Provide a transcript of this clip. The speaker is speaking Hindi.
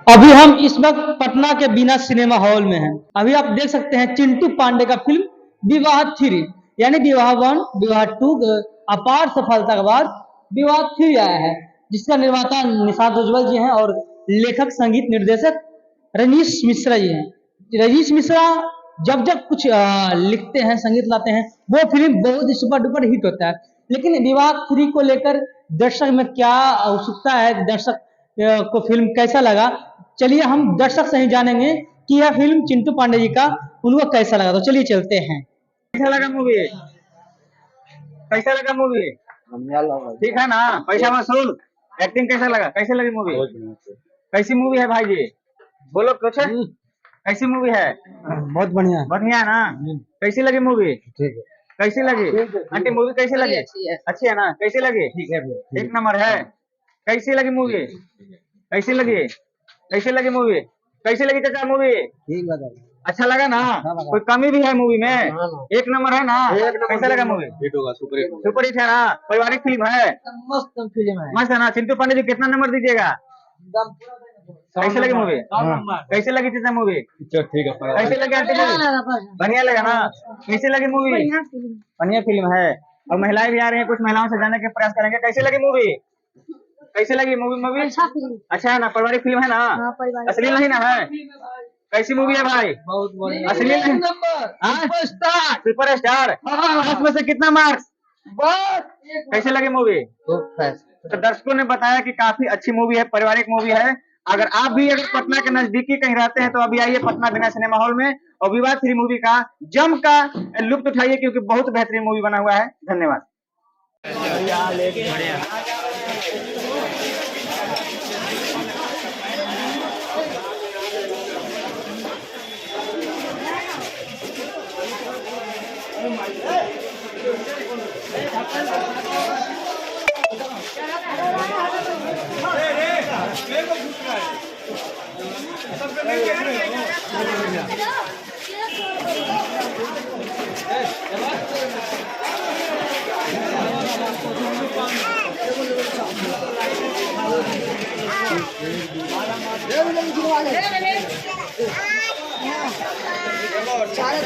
अभी हम इस वक्त पटना के बीना सिनेमा हॉल में हैं। अभी आप देख सकते हैं चिंटू पांडे का फिल्म विवाह 3 यानी विवाह 1 विवाह 2 अपार सफलता के बाद विवाह 3 आया है, जिसका निर्माता निषाद उज्ज्वल जी हैं और लेखक संगीत निर्देशक रजनीश मिश्रा जी हैं। रजनीश मिश्रा जब जब कुछ लिखते हैं, संगीत लाते हैं, वो फिल्म बहुत ही सुपर डुपर हिट होता है। लेकिन विवाह 3 को लेकर दर्शक में क्या उत्सुकता है, दर्शक को फिल्म कैसा लगा, चलिए हम दर्शक से ही जानेंगे कि यह फिल्म चिंटू पांडे जी का उनको कैसा लगा। तो चलिए चलते हैं। कैसा लगा मूवी? कैसा लगा मूवी? ठीक है ना? पैसा वसूल। एक्टिंग कैसा लगा? कैसे लगी मूवी? कैसी मूवी है भाई जी? बोलो कुछ। कैसी मूवी है? बहुत बढ़िया। बढ़िया ना? कैसी लगी मूवी? ठीक है। कैसी लगी आंटी? मूवी कैसी लगी? अच्छी है ना? कैसी लगी? ठीक है। एक नंबर है। कैसी लगी मूवी? कैसी लगी? कैसी लगी मूवी? कैसी लगी चाचा मूवी? ठीक लगा। अच्छा लगा ना? कोई कमी भी है मूवी में? एक नंबर है ना? कैसा लगा मूवी? सुपर हिट है ना? पारिवारिक फिल्म है, मस्त फिल्म है। मस्त है ना? चिंटू पांडे जी कितना नंबर दीजिएगा? कैसे लगी मूवी? कैसे लगी चाचा मूवी? ठीक है। कैसे लगी आंटी मूवी? बढ़िया लगा ना? कैसी लगी मूवी? बढ़िया फिल्म है। और महिलाएं भी आ रही हैं, कुछ महिलाओं से जानने के प्रयास करेंगे। कैसी लगी मूवी? कैसे लगी मूवी? अच्छा है ना? पारिवारिक फिल्म है ना? असली नहीं ना है? कैसी मूवी है भाई? बहुत बढ़िया। असली सुपर स्टार। 10 में से कितना मार्क्स? कैसे लगी मूवी? तो दर्शकों ने बताया कि काफी अच्छी मूवी है, पारिवारिक मूवी है। अगर आप भी अगर पटना के नजदीकी कहीं रहते हैं तो अभी आइए पटना बिना सिनेमा हॉल में और विवाह 3 मूवी का जम का लुत्फ उठाइए, क्योंकि बहुत बेहतरीन मूवी बना हुआ है। धन्यवाद। Chalo.